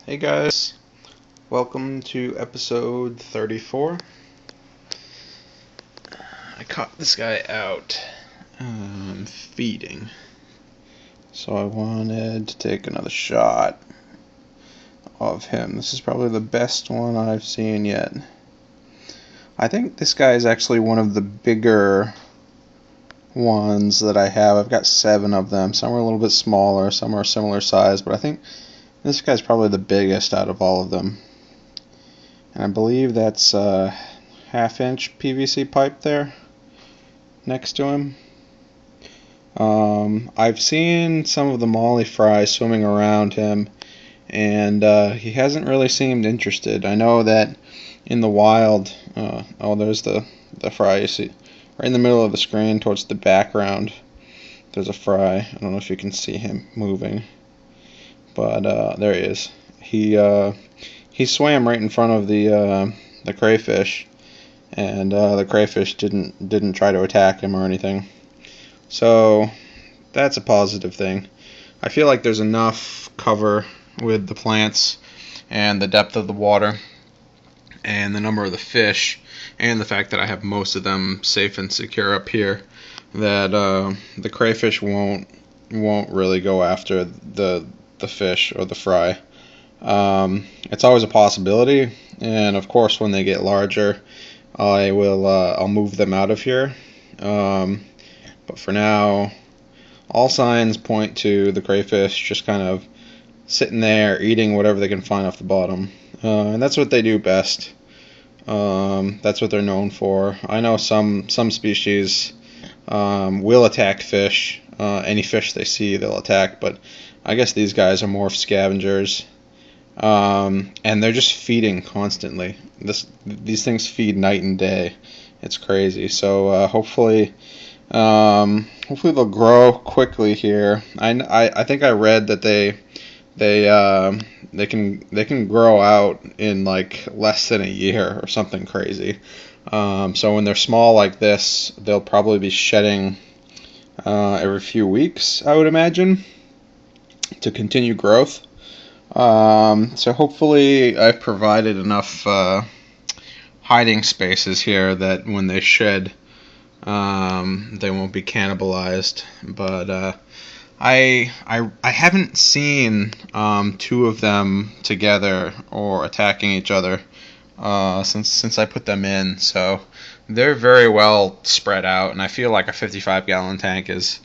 Hey guys, welcome to episode 34. I caught this guy out feeding, so I wanted to take another shot of him. This is probably the best one I've seen yet. I think this guy is actually one of the bigger ones that I have. I've got 7 of them. Some are a little bit smaller, some are similar size, but I think this guy's probably the biggest out of all of them. And I believe that's a half-inch PVC pipe there next to him. I've seen some of the molly fry swimming around him, and he hasn't really seemed interested. I know that in the wild, there's the fry. You see right in the middle of the screen towards the background, there's a fry. I don't know if you can see him moving. But there he is. He swam right in front of the crayfish, and the crayfish didn't try to attack him or anything. So that's a positive thing. I feel like there's enough cover with the plants and the depth of the water and the number of the fish and the fact that I have most of them safe and secure up here that the crayfish won't really go after the fish or the fry. It's always a possibility, and of course when they get larger I'll move them out of here, but for now all signs point to the crayfish just kind of sitting there eating whatever they can find off the bottom, and that's what they do best. That's what they're known for. I know some species will attack fish. Any fish they see they'll attack, but I guess these guys are more of scavengers, and they're just feeding constantly. These things feed night and day. It's crazy. So hopefully they'll grow quickly here. I think I read that they can grow out in like less than a year or something crazy. So when they're small like this, they'll probably be shedding every few weeks, I would imagine, to continue growth. So hopefully I've provided enough hiding spaces here that when they shed, they won't be cannibalized. But I haven't seen 2 of them together or attacking each other since I put them in. So they're very well spread out, and I feel like a 55-gallon tank is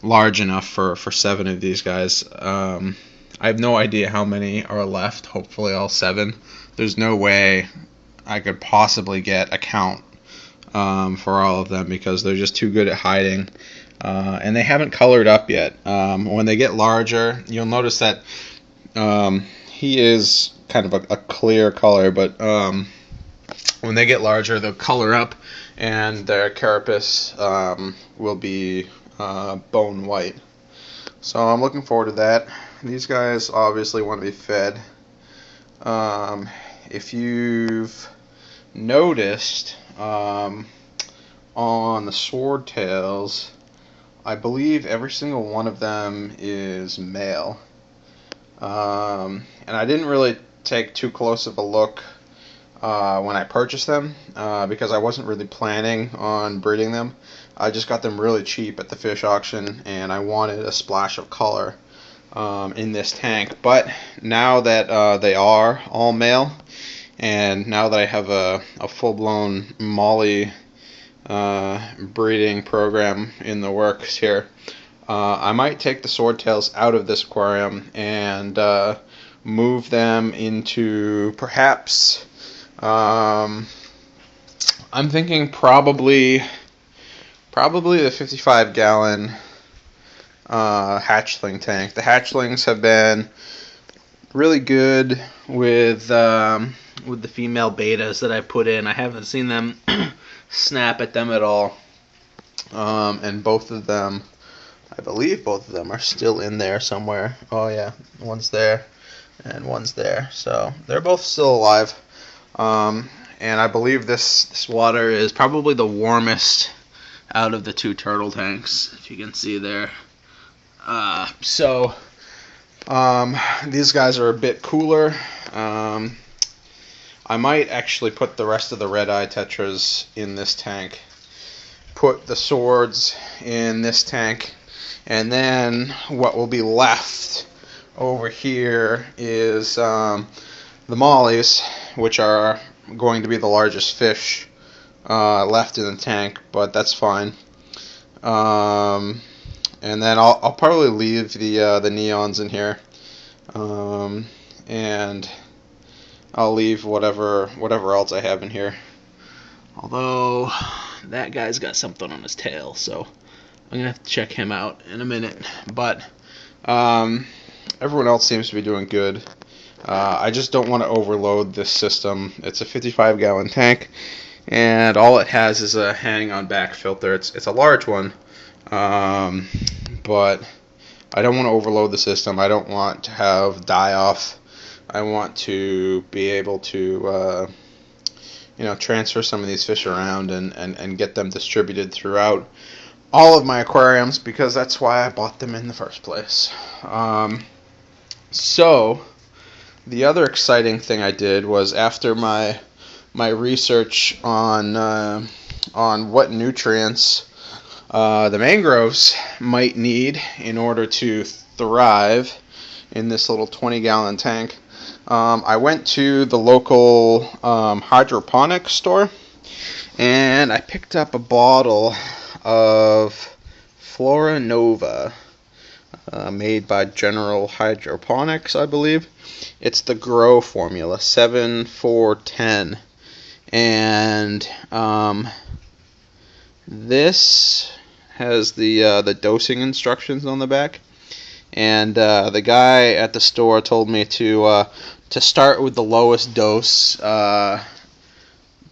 large enough for 7 of these guys. I have no idea how many are left. Hopefully all 7. There's no way I could possibly get a count for all of them because they're just too good at hiding, and they haven't colored up yet. When they get larger, you'll notice that he is kind of a clear color, but when they get larger, they'll color up, and their carapace will be bone white. So I'm looking forward to that. These guys obviously want to be fed. If you've noticed on the swordtails, I believe every single one of them is male. And I didn't really take too close of a look when I purchased them because I wasn't really planning on breeding them. I just got them really cheap at the fish auction, and I wanted a splash of color in this tank. But now that they are all male, and now that I have a full-blown molly breeding program in the works here, I might take the swordtails out of this aquarium and move them into perhaps I'm thinking probably the 55-gallon hatchling tank. The hatchlings have been really good with the female betas that I put in. I haven't seen them snap at them at all, and both of them, I believe both of them are still in there somewhere. Oh yeah, one's there and one's there, so they're both still alive. And I believe this water is probably the warmest out of the 2 turtle tanks, if you can see there. So These guys are a bit cooler. I might actually put the rest of the red-eye tetras in this tank. Put the swords in this tank. And then what will be left over here is the mollies, which are going to be the largest fish left in the tank, but that's fine. And then I'll probably leave the neons in here, and I'll leave whatever else I have in here. Although that guy's got something on his tail, so I'm gonna have to check him out in a minute. But everyone else seems to be doing good. I just don't want to overload this system. It's a 55-gallon tank, and all it has is a hang-on back filter. It's a large one, but I don't want to overload the system. I don't want to have die-off. I want to be able to transfer some of these fish around and get them distributed throughout all of my aquariums, because that's why I bought them in the first place. So the other exciting thing I did was, after my research on what nutrients the mangroves might need in order to thrive in this little 20-gallon tank, I went to the local hydroponics store, and I picked up a bottle of Flora Nova, made by General Hydroponics, I believe. It's the Grow formula, 7-4-10, and this has the dosing instructions on the back. And the guy at the store told me to start with the lowest dose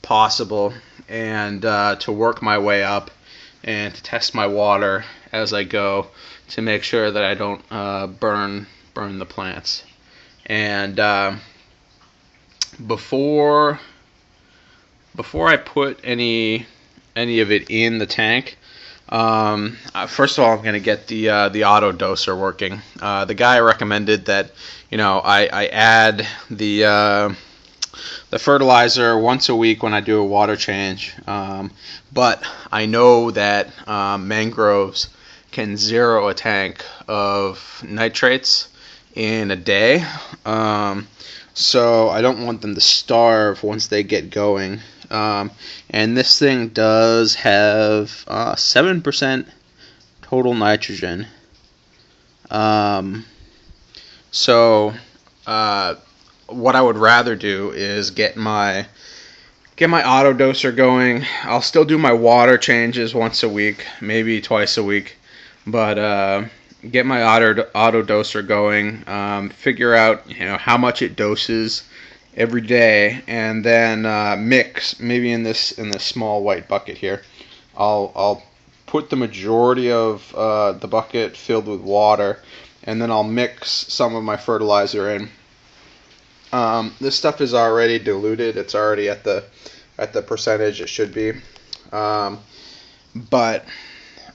possible, and to work my way up, and to test my water as I go to make sure that I don't burn the plants. And before I put any of it in the tank, first of all, I'm going to get the auto doser working. The guy recommended that I add the fertilizer once a week when I do a water change, but I know that mangroves can zero a tank of nitrates in a day, so I don't want them to starve once they get going. And this thing does have 7% total nitrogen. So what I would rather do is get my auto doser going. I'll still do my water changes once a week, maybe twice a week, but get my auto doser going. Figure out how much it doses every day, and then mix, maybe in this small white bucket here. I'll put the majority of the bucket filled with water, and then I'll mix some of my fertilizer in. This stuff is already diluted. It's already at the percentage it should be, but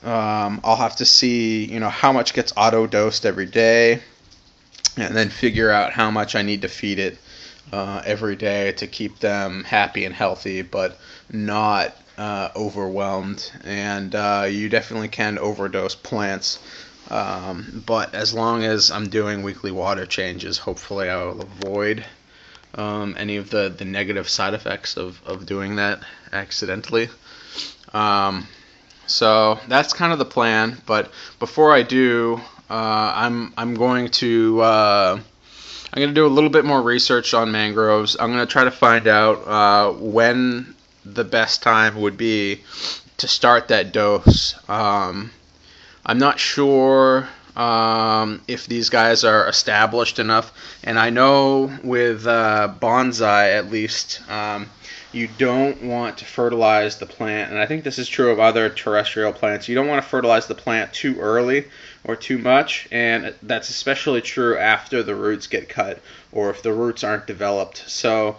I'll have to see how much gets auto dosed every day, and then figure out how much I need to feed it every day to keep them happy and healthy, but not overwhelmed. And you definitely can overdose plants, but as long as I'm doing weekly water changes, hopefully I will avoid any of the negative side effects of doing that accidentally. So that's kind of the plan. But before I do, I'm going to do a little bit more research on mangroves. I'm going to try to find out when the best time would be to start that dose. I'm not sure if these guys are established enough, and I know with bonsai at least, you don't want to fertilize the plant, and I think this is true of other terrestrial plants. You don't want to fertilize the plant too early or too much, and that's especially true after the roots get cut or if the roots aren't developed. So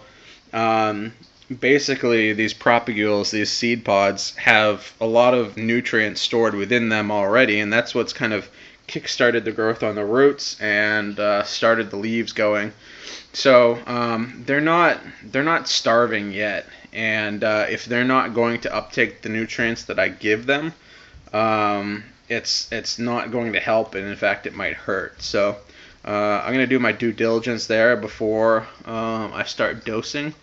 basically these propagules, these seed pods, have a lot of nutrients stored within them already, and that's what's kind of kick-started the growth on the roots and started the leaves going. So they're not starving yet, and if they're not going to uptake the nutrients that I give them, it's not going to help, and in fact it might hurt. So I'm going to do my due diligence there before I start dosing,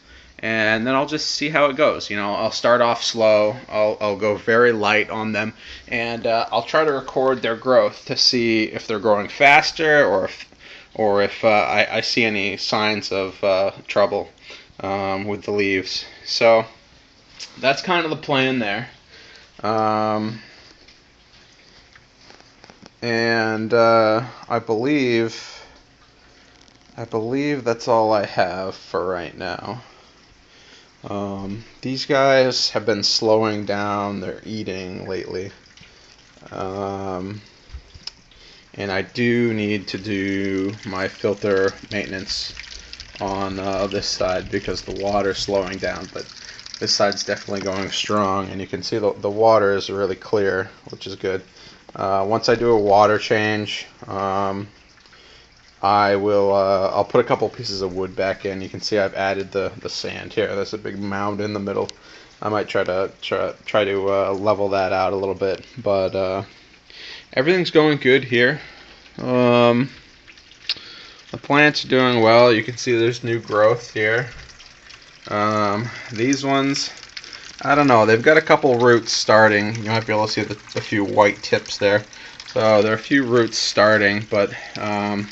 and then I'll just see how it goes. I'll start off slow. I'll go very light on them, and I'll try to record their growth to see if they're growing faster or if I see any signs of trouble with the leaves. So that's kind of the plan there. And I believe that's all I have for right now. These guys have been slowing down their eating lately. And I do need to do my filter maintenance on this side because the water's slowing down, but this side's definitely going strong, and you can see the water is really clear, which is good. Once I do a water change, I'll put a couple pieces of wood back in. You can see I've added the sand here. There's a big mound in the middle. I might try to level that out a little bit, but everything's going good here. The plants are doing well. You can see there's new growth here. These ones, I don't know. They've got a couple roots starting. You might be able to see a few white tips there. So there are a few roots starting, but and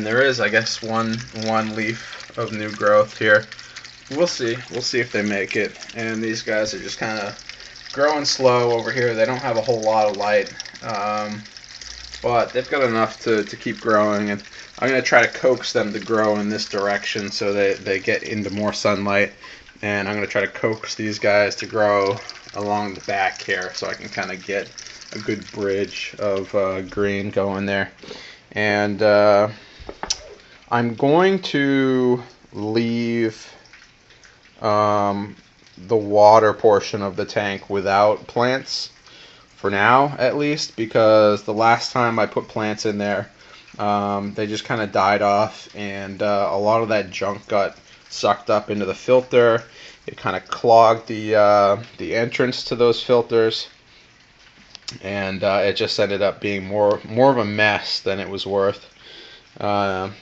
there is, I guess, one leaf of new growth here. We'll see. We'll see if they make it. And these guys are just kind of growing slow over here. They don't have a whole lot of light, but they've got enough to keep growing. And I'm going to try to coax them to grow in this direction so they get into more sunlight. And I'm going to try to coax these guys to grow along the back here so I can kind of get a good bridge of green going there. And I'm going to leave the water portion of the tank without plants for now, at least, because the last time I put plants in there, they just kind of died off, and a lot of that junk got sucked up into the filter. It kind of clogged the entrance to those filters, and it just ended up being more of a mess than it was worth.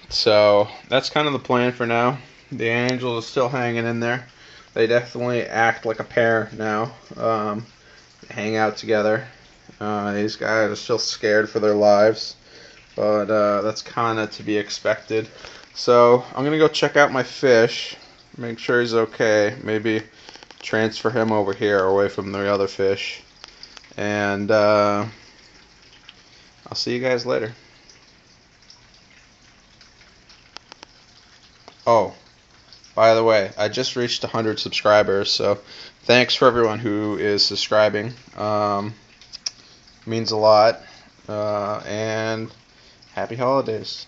So that's kind of the plan for now. The angels are still hanging in there. They definitely act like a pair now. They hang out together. These guys are still scared for their lives, but that's kind of to be expected. So I'm gonna go check out my fish, make sure he's okay, maybe transfer him over here away from the other fish, and I'll see you guys later. Oh, by the way, I just reached 100 subscribers, so thanks for everyone who is subscribing. Means a lot, and happy holidays.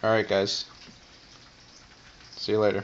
Alright guys, see you later.